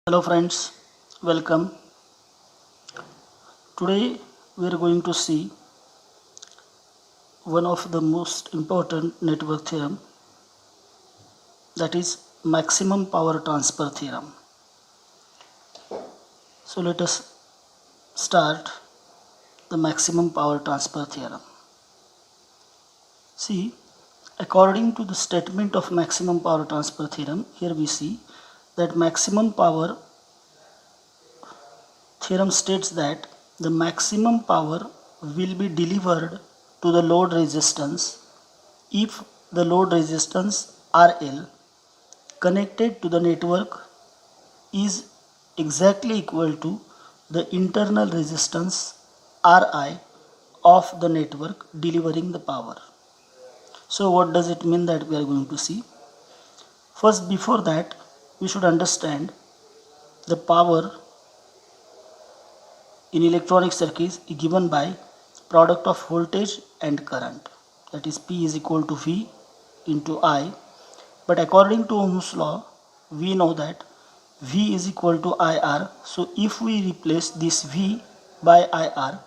Hello friends, welcome. Today we are going to see one of the most important network theorem, that is maximum power transfer theorem. So let us start the maximum power transfer theorem. See, according to the statement of maximum power transfer theorem, here we see that maximum power theorem states that the maximum power will be delivered to the load resistance if the load resistance RL connected to the network is exactly equal to the internal resistance Ri of the network delivering the power. So what does it mean that we are going to see? First, before that, we should understand the power in electronic circuits is given by product of voltage and current, that is P is equal to V into I. But according to Ohm's law, we know that V is equal to IR. So if we replace this V by IR,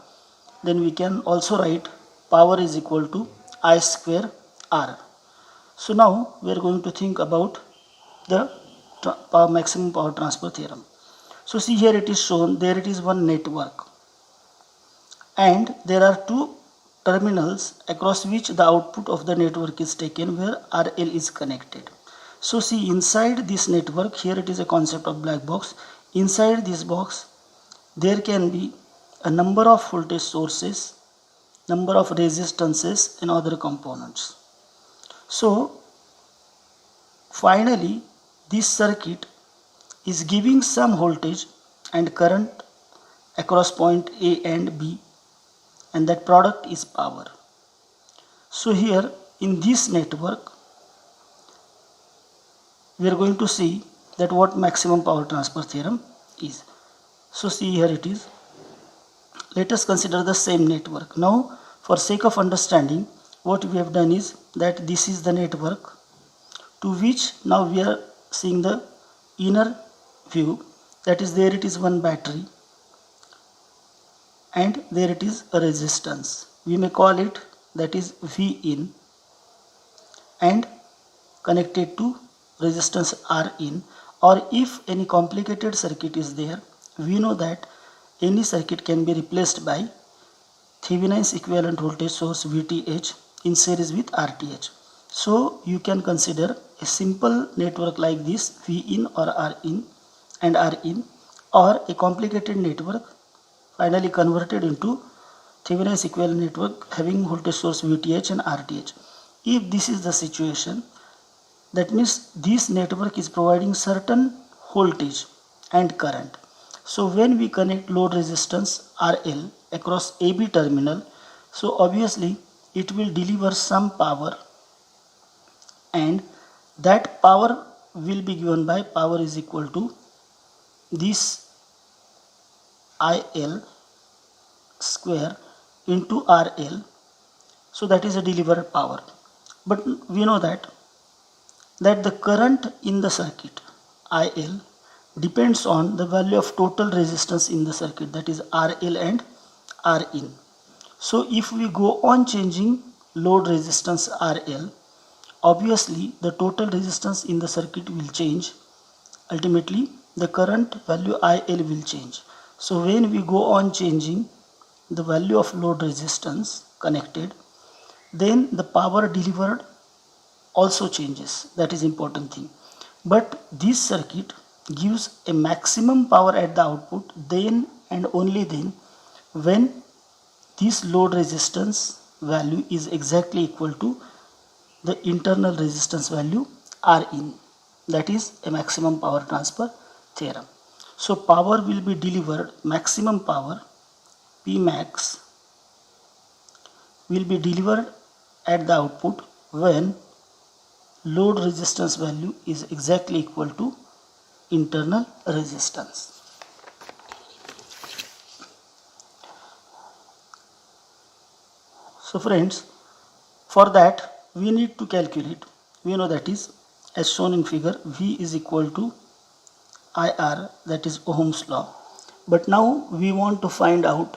then we can also write power is equal to I square R. So now we are going to think about the maximum power transfer theorem. So see, here it is shown, there it is one network, and there are two terminals across which the output of the network is taken where RL is connected. So see, inside this network, here it is a concept of black box. Inside this box there can be a number of voltage sources, number of resistances and other components. So finally this circuit is giving some voltage and current across point A and B, and that product is power. So here in this network we are going to see that what maximum power transfer theorem is. So see, here it is. Let us consider the same network. Now for sake of understanding, what we have done is that this is the network to which now we are seeing the inner view, that is there it is one battery and there it is a resistance. We may call it that is V in and connected to resistance R in. Or if any complicated circuit is there, we know that any circuit can be replaced by Thevenin's equivalent voltage source VTh in series with RTh. So you can consider a simple network like this, V in or R in and R in, or a complicated network finally converted into Thevenin's equivalent network having voltage source VTh and RTh. If this is the situation, that means this network is providing certain voltage and current. So when we connect load resistance RL across AB terminal, so obviously it will deliver some power, and that power will be given by power is equal to this IL square into RL. So that is a delivered power. But we know that the current in the circuit IL depends on the value of total resistance in the circuit, that is RL and Rin. So if we go on changing load resistance RL, obviously the total resistance in the circuit will change. Ultimately the current value IL will change. So when we go on changing the value of load resistance connected, then the power delivered also changes. That is important thing. But this circuit gives a maximum power at the output then and only then when this load resistance value is exactly equal to the internal resistance value R in. That is a maximum power transfer theorem. So power will be delivered, maximum power P max will be delivered at the output when load resistance value is exactly equal to internal resistance. So friends, for that we need to calculate. We know that is as shown in figure, V is equal to IR, that is Ohm's law. But now we want to find out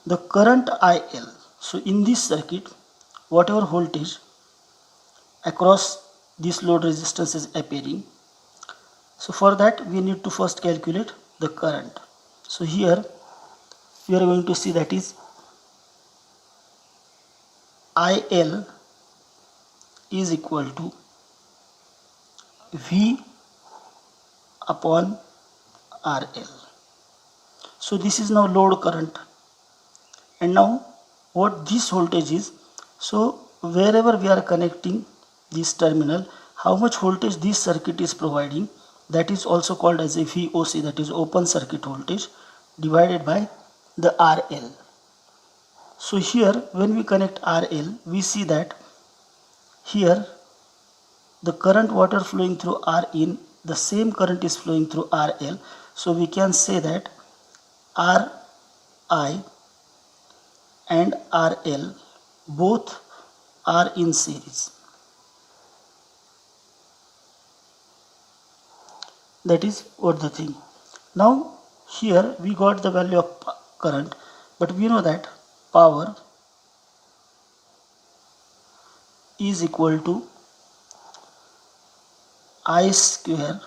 the current IL. So in this circuit, whatever voltage across this load resistance is appearing, so for that we need to first calculate the current. So here we are going to see that is IL is equal to V upon RL. So this is now load current. And now what this voltage is, so wherever we are connecting this terminal, how much voltage this circuit is providing, that is also called as a VOC, that is open circuit voltage, divided by the RL. So here when we connect RL, we see that here the current water flowing through Rin, the same current is flowing through RL. So we can say that Ri and RL both are in series. That is what the thing. Now here we got the value of current, but we know that power is equal to I square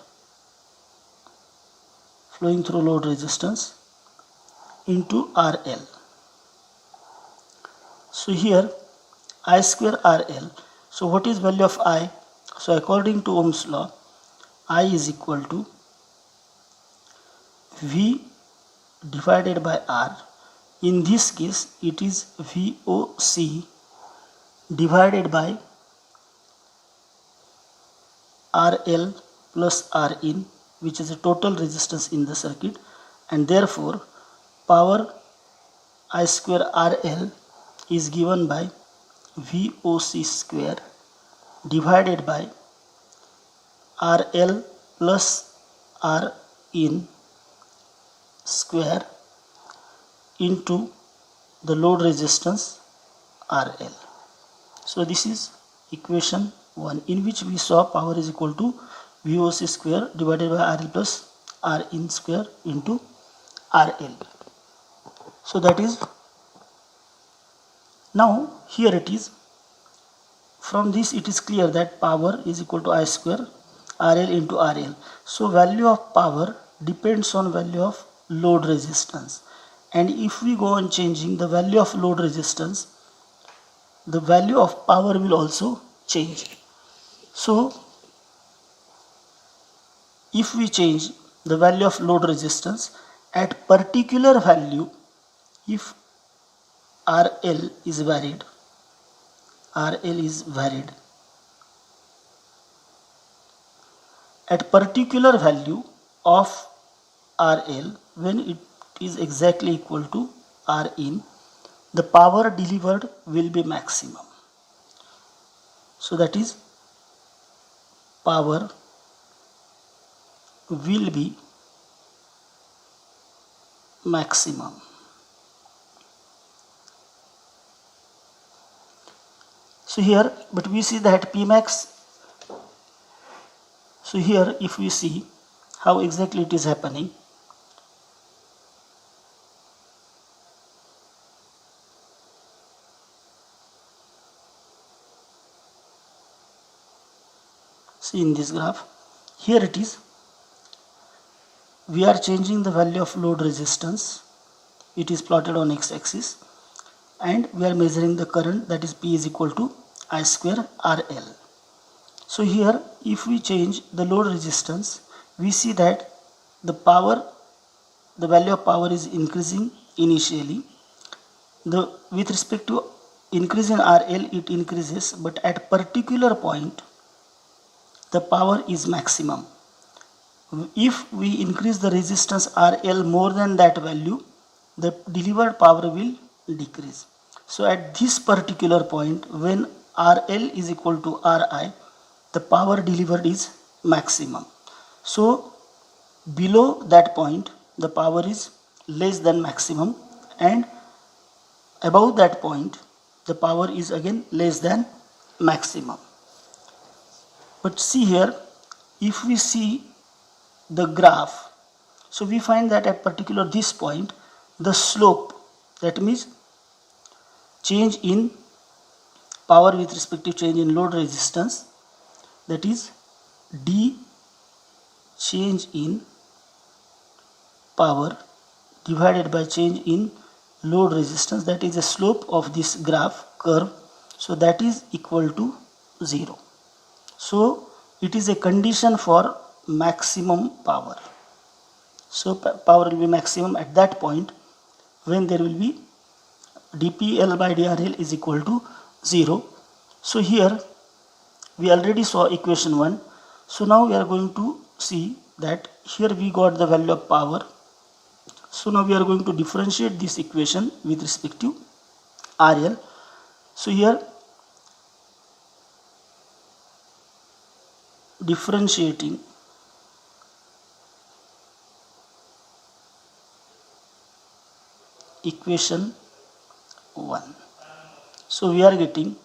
flowing through load resistance into RL. So here I square RL. So what is value of I? So according to Ohm's law, I is equal to V divided by R. In this case it is VOC divided by RL plus Rin, which is a total resistance in the circuit, and therefore power I square RL is given by VOC square divided by RL plus Rin square into the load resistance RL. So this is equation 1, in which we saw power is equal to VOC square divided by RL plus Rin square into RL. So that is, now here it is, from this it is clear that power is equal to I square RL into RL. So value of power depends on value of load resistance, and if we go on changing the value of load resistance, the value of power will also change. So if we change the value of load resistance at particular value, if RL is varied, at particular value of RL, when it is exactly equal to Rin, the power delivered will be maximum. So that is, power will be maximum. So here, but we see that Pmax. So here if we see how exactly it is happening, see in this graph, here it is, we are changing the value of load resistance, it is plotted on x-axis, and we are measuring the current, that is P is equal to I square RL. So here if we change the load resistance, we see that the value of power is increasing initially. With respect to increase in RL, it increases, but at particular point the power is maximum. If we increase the resistance RL more than that value, the delivered power will decrease. So at this particular point, when RL is equal to Ri, the power delivered is maximum. So below that point the power is less than maximum, and above that point the power is again less than maximum. But see here, if we see the graph, so we find that at particular this point, the slope, that means change in power with respect to change in load resistance, that is d change in power divided by change in load resistance, that is the slope of this graph curve, so that is equal to 0. So it is a condition for maximum power. So power will be maximum at that point when there will be dPL by dRL is equal to 0. So here we already saw equation 1. So now we are going to see that here we got the value of power. So now we are going to differentiate this equation with respect to RL. So here differentiating equation 1. So we are getting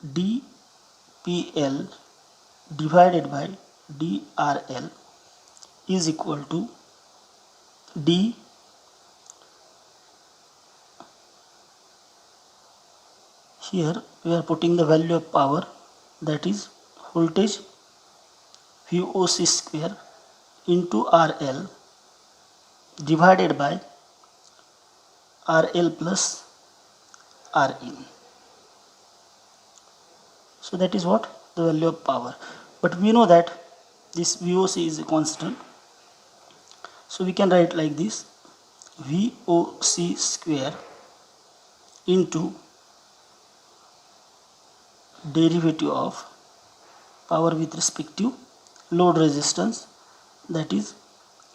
dPL divided by dRL is equal to d here we are putting the value of power, that is voltage VOC square into RL divided by RL plus Rin. So that is what the value of power, but we know that this VOC is a constant, so we can write like this: VOC square into derivative of power with respect to load resistance, that is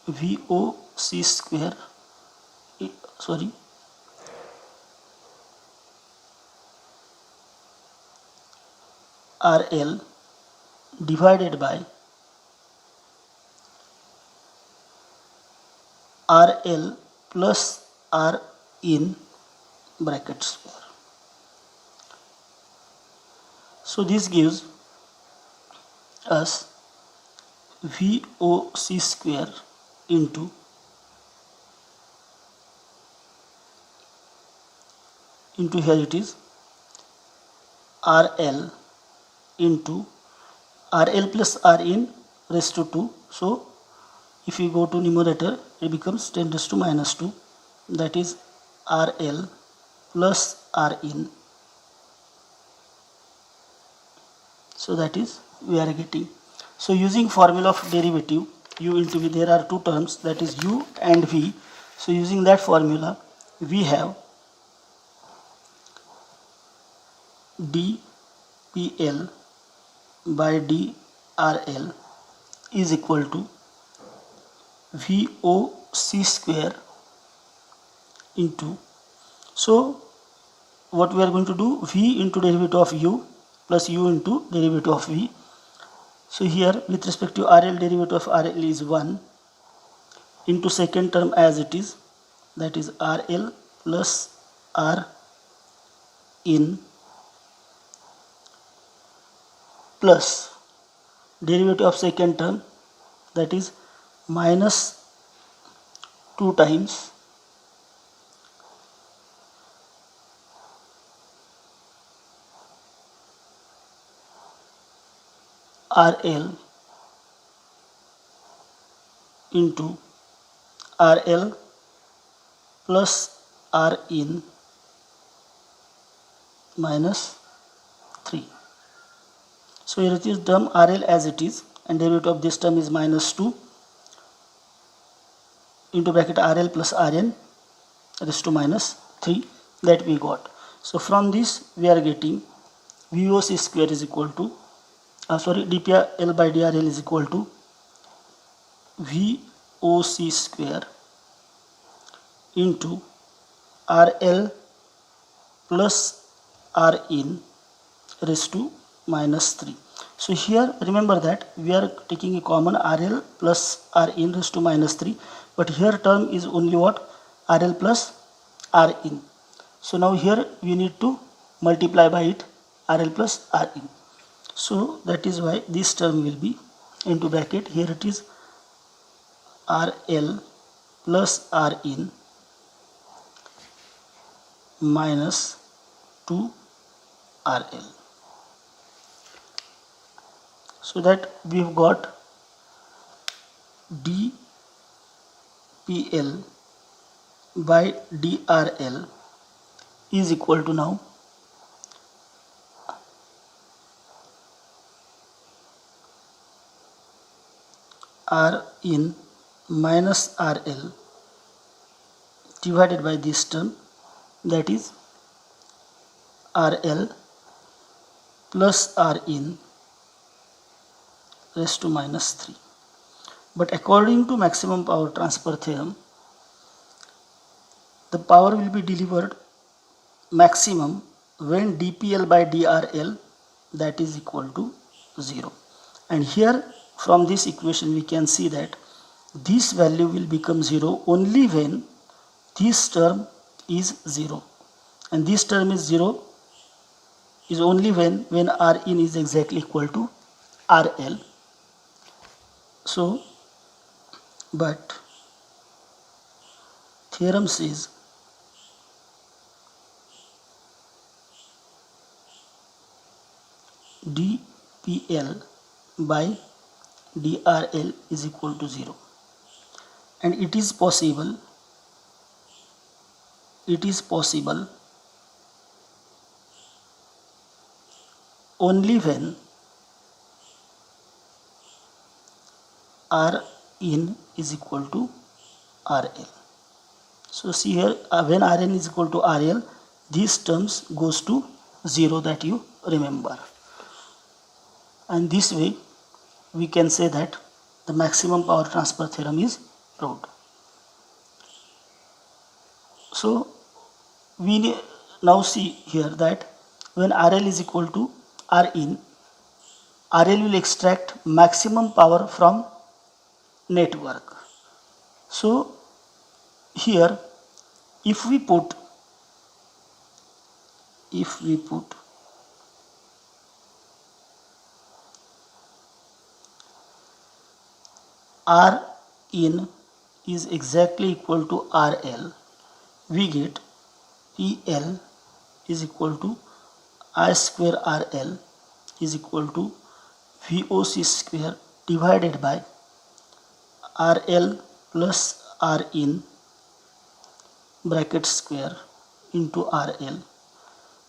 VOC square RL divided by RL plus R in bracket square. So this gives us VOC square into here it is RL into RL plus Rin raised to 2. So if you go to numerator, it becomes 10 raised to minus 2, that is RL plus Rin. So that is we are getting. So using formula of derivative u into v, there are two terms, that is u and v. So using that formula we have dPL by dRL is equal to VOC square into, so what we are going to do, v into derivative of u plus u into derivative of v. So here with respect to RL, derivative of RL is 1 into second term as it is, that is RL plus R in plus derivative of second term, that is minus 2 times RL into RL plus R in minus 3. So here it is term RL as it is, and derivative of this term is minus 2 into bracket RL plus Rn raised to minus 3, that we got. So from this we are getting VOC square is equal to dPL by dRL is equal to VOC square into RL plus Rin raised to minus 3. So here remember that we are taking a common RL plus Rin raised to minus 3, but here term is only what? RL plus Rin. So now here we need to multiply by it RL plus Rin. So that is why this term will be into bracket, here it is RL plus Rin minus 2 RL. So that we've got dPL by dRL is equal to now Rin minus RL divided by this term, that is RL plus Rin raised to minus 3. But according to maximum power transfer theorem, the power will be delivered maximum when dPL by dRL that is equal to 0. And here from this equation we can see that this value will become 0 only when this term is 0, and this term is 0 is only when Rin is exactly equal to RL. So but theorem says dPL by dRL is equal to 0, and it is possible only when Rin is equal to RL. So see here, when Rn is equal to RL, these terms goes to 0, that you remember. And this way we can say that the maximum power transfer theorem is proved. So we now see here that when RL is equal to Rin, RL will extract maximum power from network. So here if we put Rin is exactly equal to RL, we get PL is equal to I square RL is equal to VOC square divided by RL plus Rin bracket square into RL.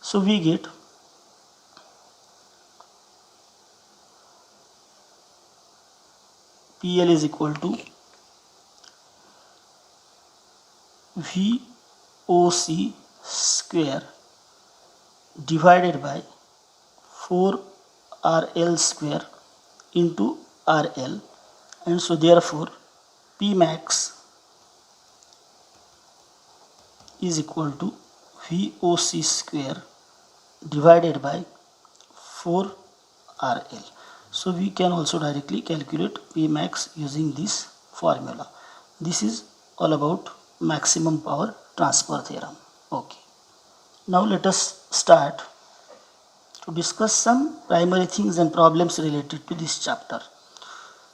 So we get PL is equal to VOC square divided by 4RL square into RL, and so therefore P max is equal to VOC square divided by 4RL. So we can also directly calculate P max using this formula. This is all about maximum power transfer theorem. Okay. Now let us start to discuss some primary things and problems related to this chapter.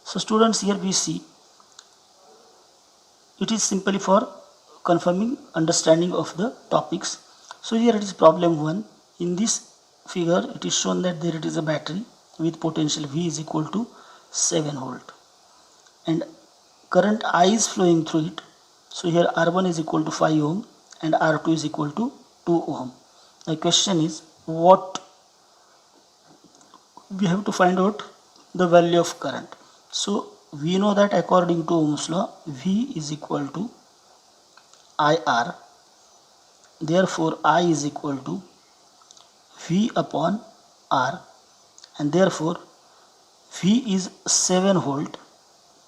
So students, here we see it is simply for confirming understanding of the topics. So here it is problem 1. In this figure it is shown that there it is a battery with potential V is equal to 7 volt and current I is flowing through it. So here R1 is equal to 5 ohm and R2 is equal to 2 ohm. The question is, what we have to find out the value of current. So we know that according to Ohm's law, V is equal to IR. Therefore I is equal to V upon R, and therefore V is 7 volt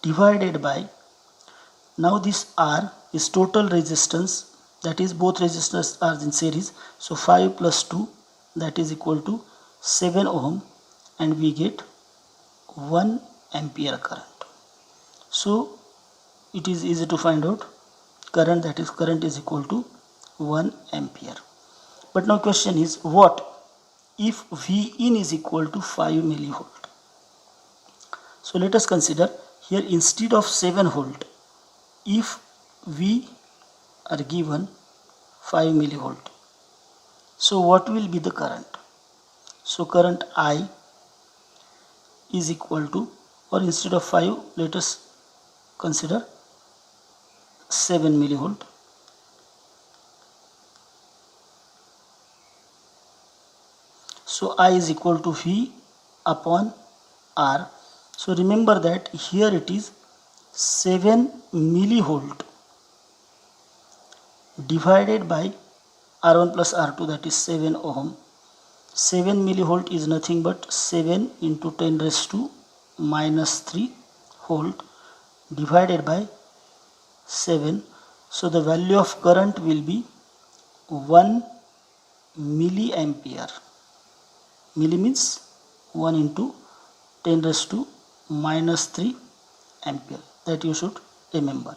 divided by, now this R is total resistance, that is both resistors are in series, so 5 plus 2 that is equal to 7 ohm, and we get 1 ampere current. So it is easy to find out current, that is current is equal to 1 ampere. But now question is, what if V in is equal to 5 millivolt? So let us consider here, instead of 7 volt if we are given 5 millivolt, so what will be the current? So current I is equal to, or instead of 5, let us consider 7 millivolt. So I is equal to V upon R. So remember that here it is 7 millivolt divided by R1 plus R2, that is 7 ohm. 7 millivolt is nothing but 7 into 10 raised to minus 3 volt divided by 7. So the value of current will be 1 milliampere. Milli means 1 into 10 raised to minus 3 ampere. That you should remember.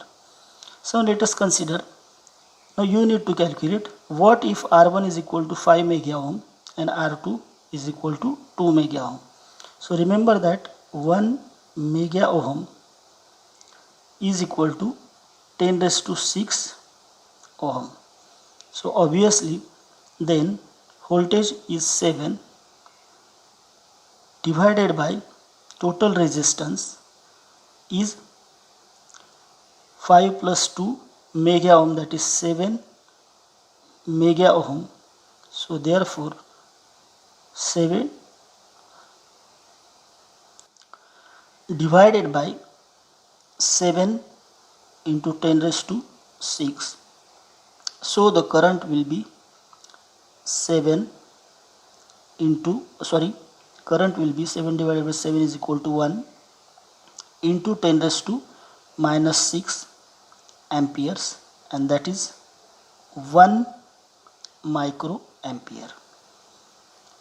So let us consider. Now you need to calculate what if R1 is equal to 5 mega ohm and R2 is equal to 2 mega ohm. So remember that 1 mega ohm is equal to 10 raised to 6 ohm. So obviously then voltage is 7 divided by total resistance is 5 plus 2 mega ohm, that is 7 mega ohm. So therefore 7 divided by 7 into 10 raised to 6. So the current will be 7 divided by 7 is equal to 1 into 10 raised to minus 6 amperes, and that is 1 microampere.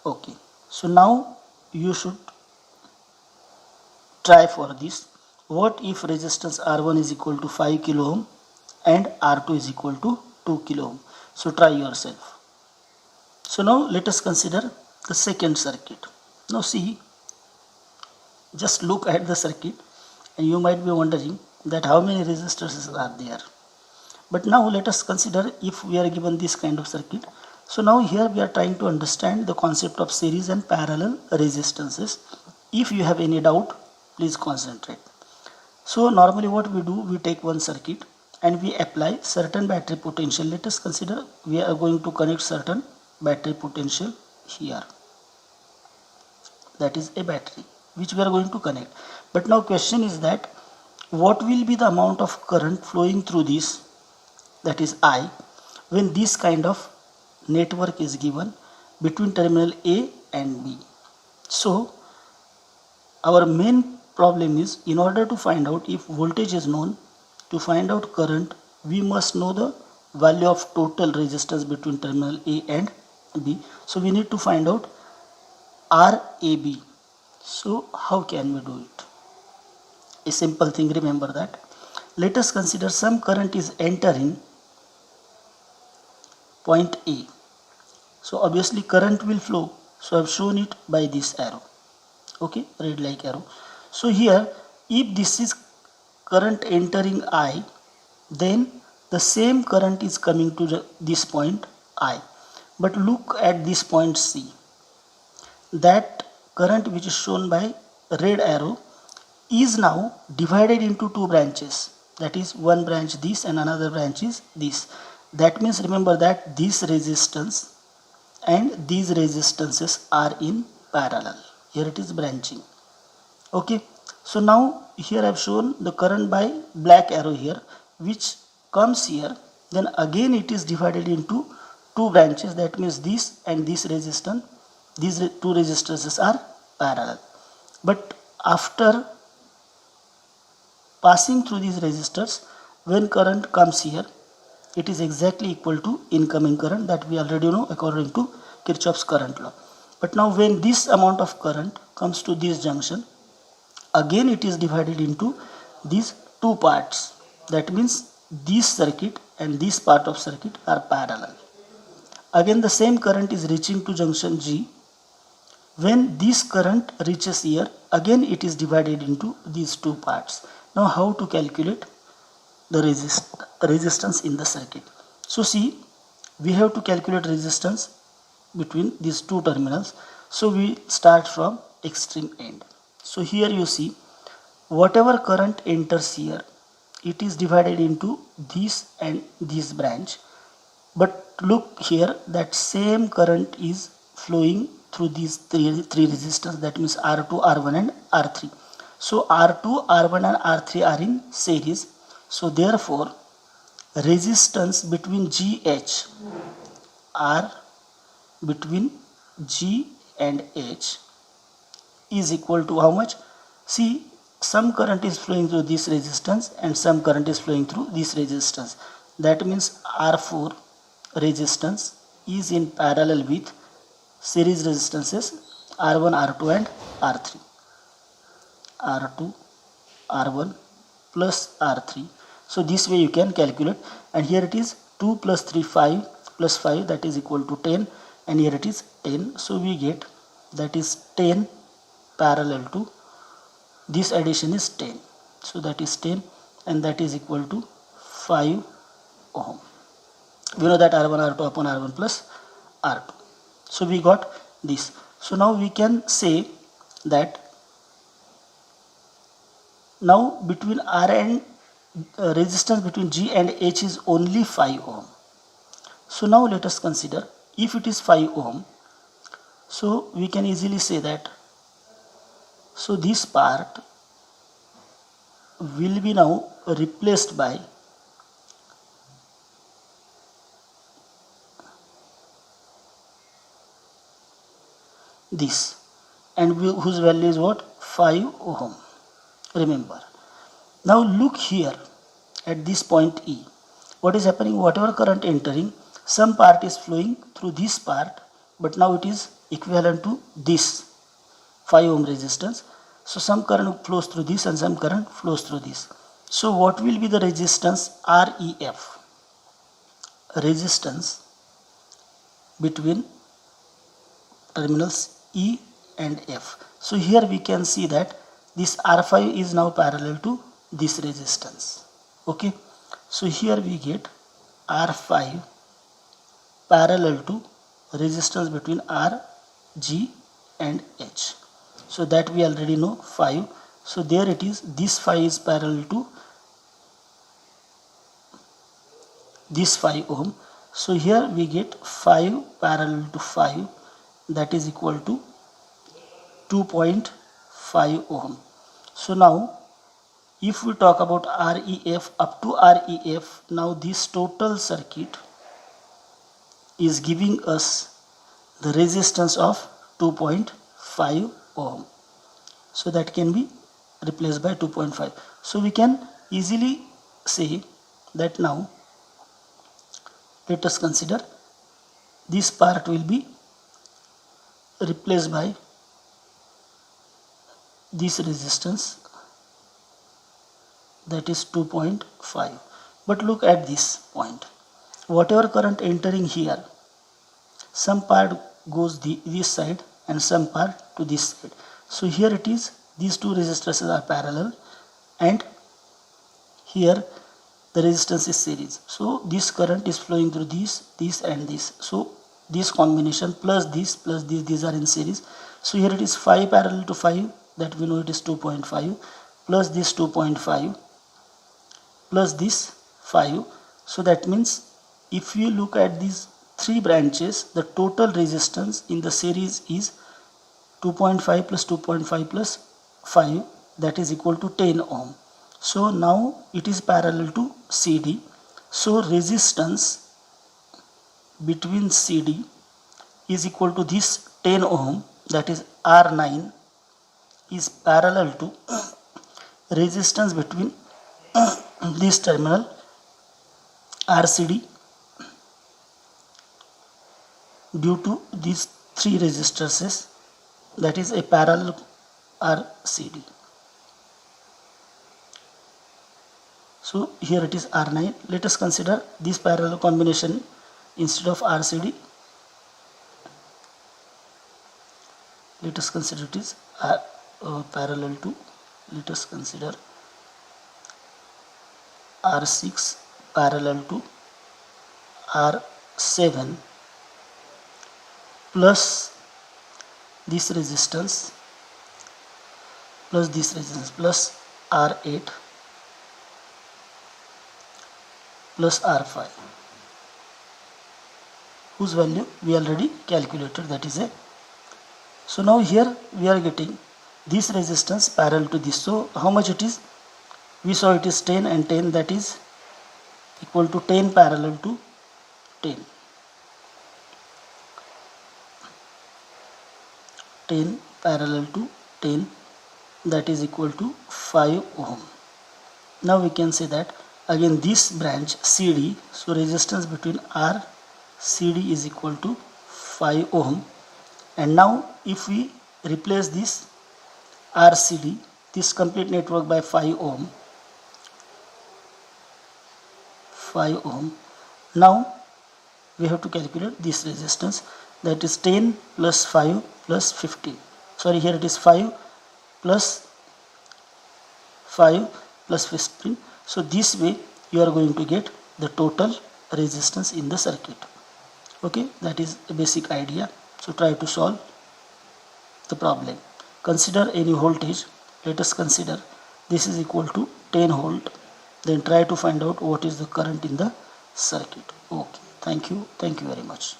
Okay, so now you should try for this. What if resistance R1 is equal to 5 kilo ohm and R2 is equal to 2 kilo ohm? So try yourself. So now let us consider the second circuit. Now see, just look at the circuit and you might be wondering that how many resistors are there. But now let us consider if we are given this kind of circuit. So now here we are trying to understand the concept of series and parallel resistances. If you have any doubt, please concentrate. So normally what we do, we take one circuit and we apply certain battery potential. Let us consider we are going to connect certain battery potential here. That is a battery which we are going to connect. But now question is that what will be the amount of current flowing through this, that is I, when this kind of network is given between terminal A and B. So our main problem is, in order to find out if voltage is known, to find out current, we must know the value of total resistance between terminal A and B. So we need to find out RAB. So how can we do it? A simple thing, remember that. Let us consider some current is entering point A. So obviously current will flow. So I have shown it by this arrow. Okay, red like arrow. So here, if this is current entering I, then the same current is coming to this point I. But look at this point C. That current which is shown by red arrow is now divided into two branches. That is, one branch this and another branch is this. That means remember that this resistance and these resistances are in parallel. Here it is branching. Okay, so now here I have shown the current by black arrow here, which comes here, then again it is divided into two branches. That means this and this resistance, these two resistances are parallel. But after passing through these resistors, when current comes here, it is exactly equal to incoming current, that we already know according to Kirchhoff's current law. But now when this amount of current comes to this junction, again it is divided into these two parts. That means this circuit and this part of circuit are parallel. Again the same current is reaching to junction G. When this current reaches here, again it is divided into these two parts. Now how to calculate the resistance in the circuit. So see, we have to calculate resistance between these two terminals. So we start from extreme end. So here you see, whatever current enters here, it is divided into this and this branch. But look here, that same current is flowing through these three resistors, that means R2, R1 and R3. So R2, R1 and R3 are in series. So therefore resistance between GH, R between G and H is equal to how much? See, some current is flowing through this resistance and some current is flowing through this resistance. That means R4 resistance is in parallel with series resistances R1, R2 and R3. R2, R1 plus R3. So this way you can calculate, and here it is 2 plus 3, 5 plus 5, that is equal to 10, and here it is 10. So we get that is 10 parallel to this addition is 10. So that is 10, and that is equal to 5 ohm. We know that R1 R2 upon R1 plus R2. So we got this. So now we can say that now between R and resistance between G and H is only 5 ohm. So now let us consider, if it is 5 ohm, so we can easily say that, so this part will be now replaced by this, and whose value is what? 5 ohm. Remember, now look here at this point E. What is happening? Whatever current entering, some part is flowing through this part, but now it is equivalent to this 5 ohm resistance. So some current flows through this and some current flows through this. So what will be the resistance? REF, resistance between terminals E and F. So here we can see that this R5 is now parallel to this resistance. Okay, so here we get R5 parallel to resistance between R, G and H. So that we already know 5. So there it is, this 5 is parallel to this 5 ohm. So here we get 5 parallel to 5, that is equal to 2.5 ohm. So now if we talk about REF, up to REF, now this total circuit is giving us the resistance of 2.5 ohm. So that can be replaced by 2.5. So we can easily say that now let us consider this part will be replaced by this resistance, that is 2.5. But look at this point, whatever current entering here, some part goes this side and some part to this side. So here it is, these two resistances are parallel, and here the resistance is series. So this current is flowing through this and this. So this combination plus this, these are in series. So here it is 5 parallel to 5, that we know it is 2.5, plus this 2.5 plus this 5. So that means if you look at these three branches, the total resistance in the series is 2.5 plus 2.5 plus 5, that is equal to 10 ohm. So now it is parallel to CD. So resistance between CD is equal to this 10 ohm, that is R9, is parallel to resistance between this terminal RCD due to these three resistances, that is a parallel RCD. So here it is R9. Let us consider this parallel combination instead of RCD. Let us consider it is parallel to, let us consider R6 parallel to R7 plus this resistance plus R8 plus R5, whose value we already calculated, that is a. So now here we are getting this resistance parallel to this. So how much it is? We saw it is 10 and 10, that is equal to 10 parallel to 10. 10 parallel to 10, that is equal to 5 ohm. Now we can say that again this branch CD, so resistance between R CD is equal to 5 ohm. And now if we replace this RCD, this complete network, by 5 ohm, now we have to calculate this resistance, that is 10 plus 5 plus 15. Sorry, here it is 5 plus 15. So this way you are going to get the total resistance in the circuit. Okay, that is a basic idea. So try to solve the problem. Consider any voltage. Let us consider this is equal to 10 volt. Then try to find out what is the current in the circuit. Okay, thank you very much.